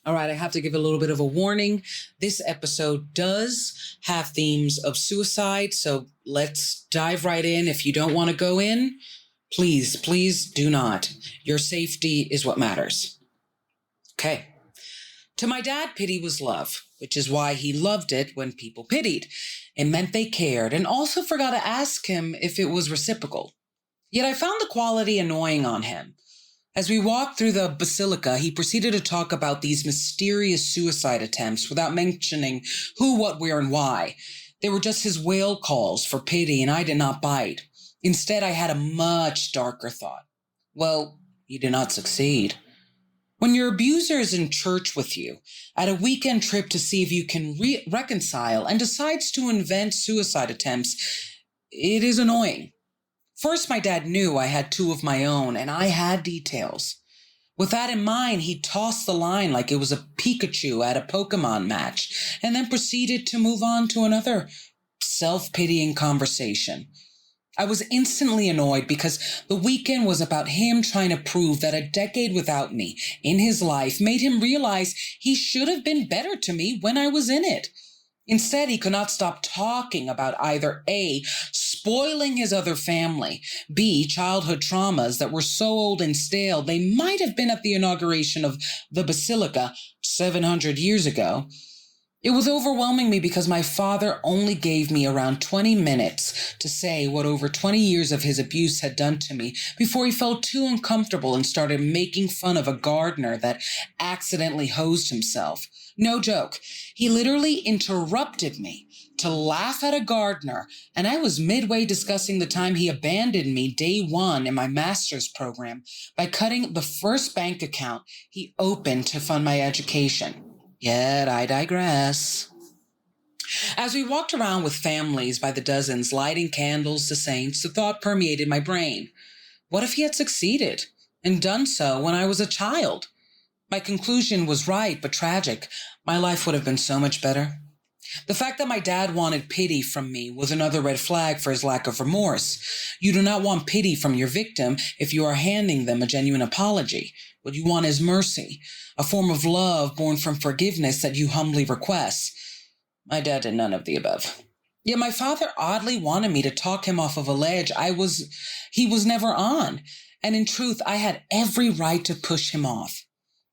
All right, I have to give a little bit of a warning. This episode does have themes of suicide, so let's dive right in. If you don't want to go in, please do not. Your safety is what matters. Okay. To my dad, pity was love, which is why he loved it when people pitied. It meant they cared, and also forgot to ask him if it was reciprocal. Yet I found the quality annoying on him. As we walked through the basilica, he proceeded to talk about these mysterious suicide attempts without mentioning who, what, where, and why. They were just his wail calls for pity, and I did not bite. Instead, I had a much darker thought. Well, you did not succeed. When your abuser is in church with you, at a weekend trip to see if you can reconcile, and decides to invent suicide attempts, it is annoying. First, my dad knew I had two of my own, and I had details. With that in mind, he tossed the line like it was a Pikachu at a Pokemon match, and then proceeded to move on to another self-pitying conversation. I was instantly annoyed because the weekend was about him trying to prove that a decade without me in his life made him realize he should have been better to me when I was in it. Instead, he could not stop talking about either A, spoiling his other family, B, childhood traumas that were so old and stale they might have been at the inauguration of the Basilica 700 years ago. It was overwhelming me because my father only gave me around 20 minutes to say what over 20 years of his abuse had done to me before he felt too uncomfortable and started making fun of a gardener that accidentally hosed himself. No joke. He literally interrupted me to laugh at a gardener, and I was midway discussing the time he abandoned me day one in my master's program by cutting the first bank account he opened to fund my education. Yet I digress. As we walked around with families by the dozens, lighting candles to saints, the thought permeated my brain. What if he had succeeded and done so when I was a child? My conclusion was right, but tragic. My life would have been so much better. The fact that my dad wanted pity from me was another red flag for his lack of remorse. You do not want pity from your victim if you are handing them a genuine apology. What you want is mercy, a form of love born from forgiveness that you humbly request. My dad did none of the above. Yet my father oddly wanted me to talk him off of a ledge he was never on. And in truth, I had every right to push him off.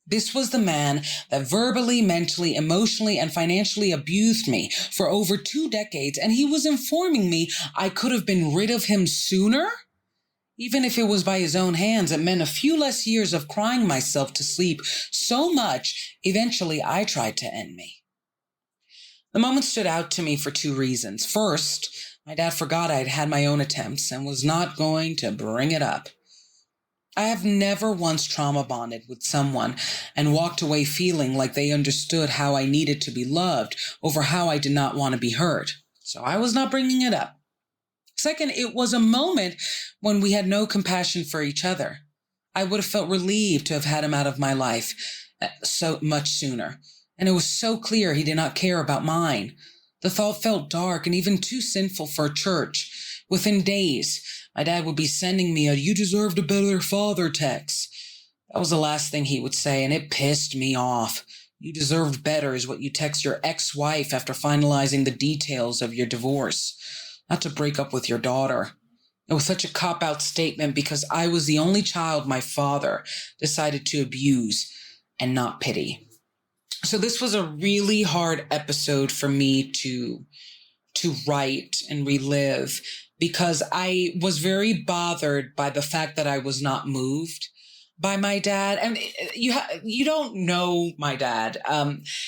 This was the man that verbally, mentally, emotionally, and financially abused me for over 2 decades, and he was informing me I could have been rid of him sooner? Even if it was by his own hands, it meant a few less years of crying myself to sleep so much, eventually I tried to end me. The moment stood out to me for 2 reasons. First, my dad forgot I'd had my own attempts and was not going to bring it up. I have never once trauma bonded with someone and walked away feeling like they understood how I needed to be loved over how I did not want to be hurt. So I was not bringing it up. Second, it was a moment when we had no compassion for each other. I would have felt relieved to have had him out of my life so much sooner. And it was so clear he did not care about mine. The thought felt dark and even too sinful for a church. Within days, my dad would be sending me a "you deserved a better father" text. That was the last thing he would say, and it pissed me off. You deserved better is what you text your ex-wife after finalizing the details of your divorce. Not to break up with your daughter. It was such a cop-out statement because I was the only child my father decided to abuse and not pity. So this was a really hard episode for me to write and relive, because I was very bothered by the fact that I was not moved by my dad. And you don't know my dad.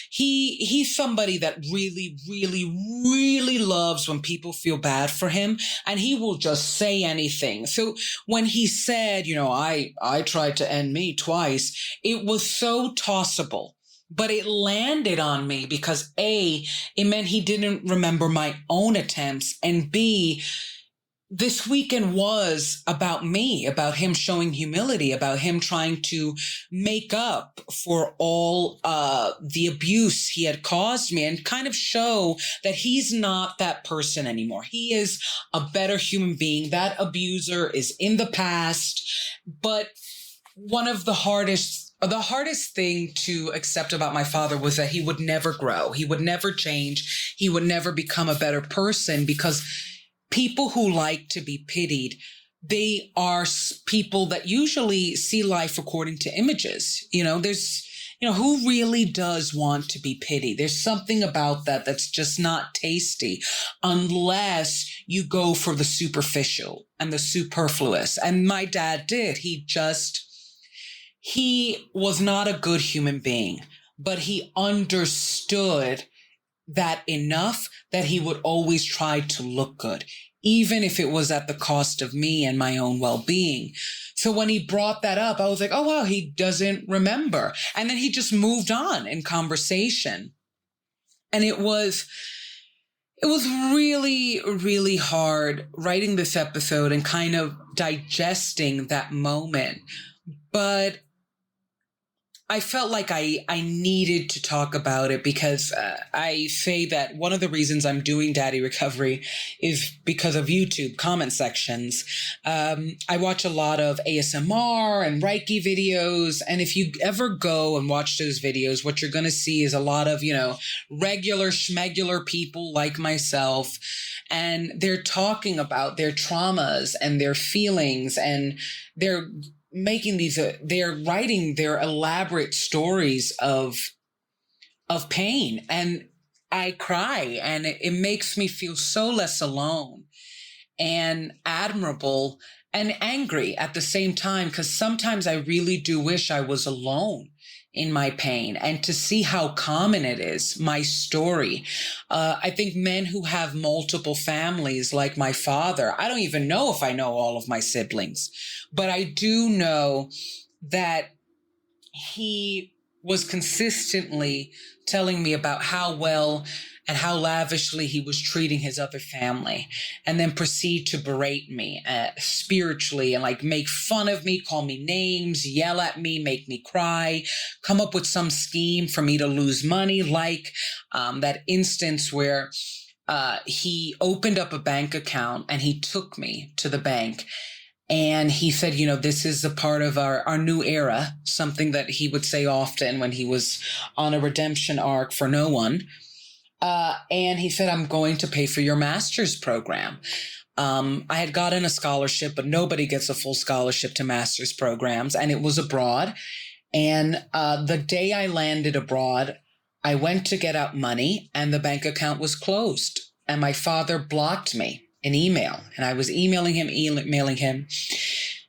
He's somebody that really, really, really loves when people feel bad for him, and he will just say anything. So when he said, I tried to end me twice, it was so tossable. But it landed on me because A, it meant he didn't remember my own attempts, and B, this weekend was about me, about him showing humility, about him trying to make up for all the abuse he had caused me and kind of show that he's not that person anymore. He is a better human being. That abuser is in the past. But one of the hardest The hardest thing to accept about my father was that he would never grow. He would never change. He would never become a better person, because people who like to be pitied, they are people that usually see life according to images. Who really does want to be pitied? There's something about that that's just not tasty unless you go for the superficial and the superfluous. And my dad did. He was not a good human being, but he understood that enough that he would always try to look good, even if it was at the cost of me and my own well-being. So when he brought that up, I was like, oh, wow, he doesn't remember. And then he just moved on in conversation. And it was really, really hard writing this episode and kind of digesting that moment. But I felt like I needed to talk about it, because I say that one of the reasons I'm doing Daddy Recovery is because of YouTube comment sections. I watch a lot of ASMR and Reiki videos. And if you ever go and watch those videos, what you're going to see is a lot of, regular schmegular people like myself. And they're talking about their traumas and their feelings, and they're they're writing their elaborate stories of pain. And I cry, and it makes me feel so less alone and admirable and angry at the same time, because sometimes I really do wish I was alone in my pain, and to see how common it is, my story. I think men who have multiple families, like my father, I don't even know if I know all of my siblings, but I do know that he was consistently telling me about how well and how lavishly he was treating his other family, and then proceed to berate me spiritually, and make fun of me, call me names, yell at me, make me cry, come up with some scheme for me to lose money, that instance where he opened up a bank account and he took me to the bank. And he said, this is a part of our new era, something that he would say often when he was on a redemption arc for no one. And he said, I'm going to pay for your master's program. I had gotten a scholarship, but nobody gets a full scholarship to master's programs. And it was abroad. And the day I landed abroad, I went to get out money, and the bank account was closed. And my father blocked me an email, and I was emailing him.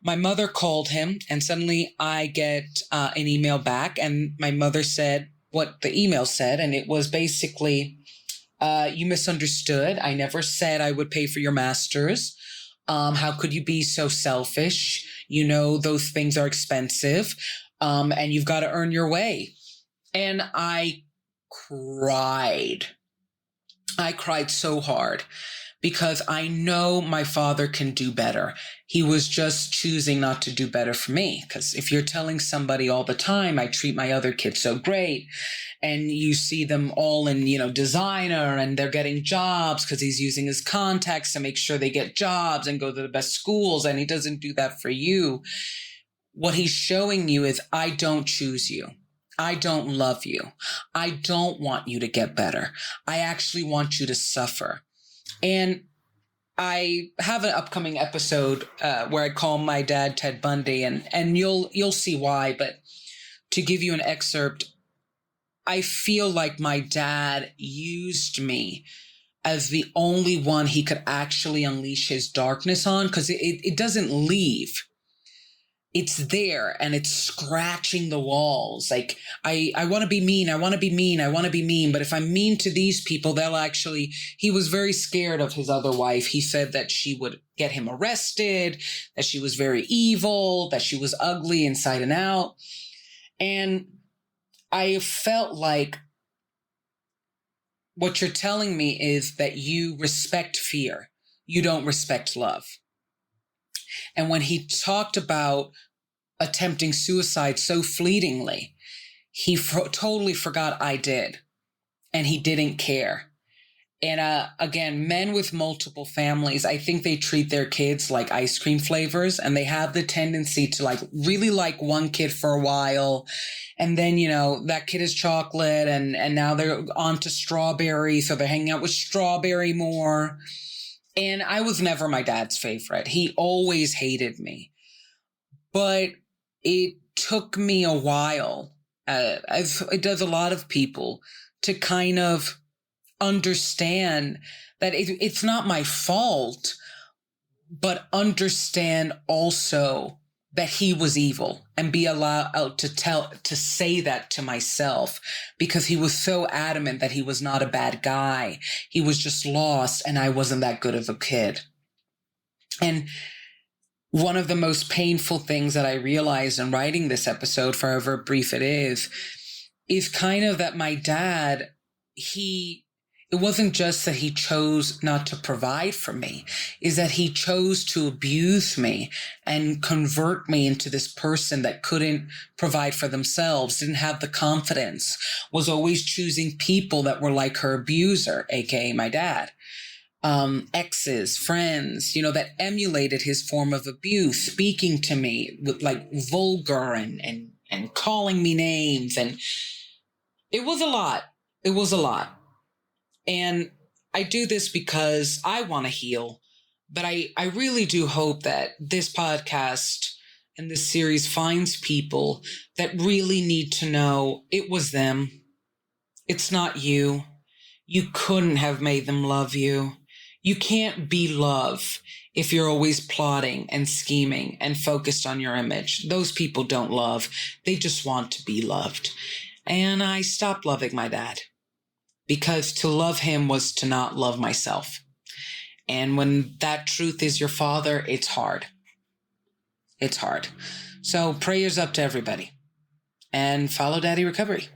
My mother called him, and suddenly I get an email back, and my mother said what the email said. And it was basically, you misunderstood. I never said I would pay for your master's. How could you be so selfish? Those things are expensive, and you've got to earn your way. And I cried. I cried so hard, because I know my father can do better. He was just choosing not to do better for me. Because if you're telling somebody all the time, I treat my other kids so great, and you see them all in, designer, and they're getting jobs because he's using his contacts to make sure they get jobs and go to the best schools, and he doesn't do that for you. What he's showing you is, I don't choose you. I don't love you. I don't want you to get better. I actually want you to suffer. And I have an upcoming episode where I call my dad Ted Bundy, and you'll see why. But to give you an excerpt, I feel like my dad used me as the only one he could actually unleash his darkness on, because it doesn't leave. It's there, and it's scratching the walls. Like, I want to be mean. I want to be mean. I want to be mean. But if I'm mean to these people, he was very scared of his other wife. He said that she would get him arrested, that she was very evil, that she was ugly inside and out. And I felt like what you're telling me is that you respect fear. You don't respect love. And when he talked about attempting suicide so fleetingly, he totally forgot I did, and he didn't care. And again, men with multiple families, I think they treat their kids like ice cream flavors, and they have the tendency to like really like one kid for a while. And then, that kid is chocolate, and now they're on to strawberry. So they're hanging out with strawberry more. And I was never my dad's favorite. He always hated me. But it took me a while, as it does a lot of people, to kind of understand that it's not my fault, but understand also that he was evil, and be allowed to say that to myself, because he was so adamant that he was not a bad guy. He was just lost, and I wasn't that good of a kid. And one of the most painful things that I realized in writing this episode, for however brief it is kind of that my dad, it wasn't just that he chose not to provide for me, is that he chose to abuse me and convert me into this person that couldn't provide for themselves, didn't have the confidence, was always choosing people that were like her abuser, aka my dad. Exes, friends, that emulated his form of abuse, speaking to me with like vulgar and calling me names. And it was a lot. It was a lot. And I do this because I want to heal, but I really do hope that this podcast and this series finds people that really need to know it was them. It's not you. You couldn't have made them love you. You can't be love if you're always plotting and scheming and focused on your image. Those people don't love. They just want to be loved. And I stopped loving my dad, because to love him was to not love myself. And when that truth is your father, it's hard. It's hard. So prayers up to everybody, and follow Daddy Recovery.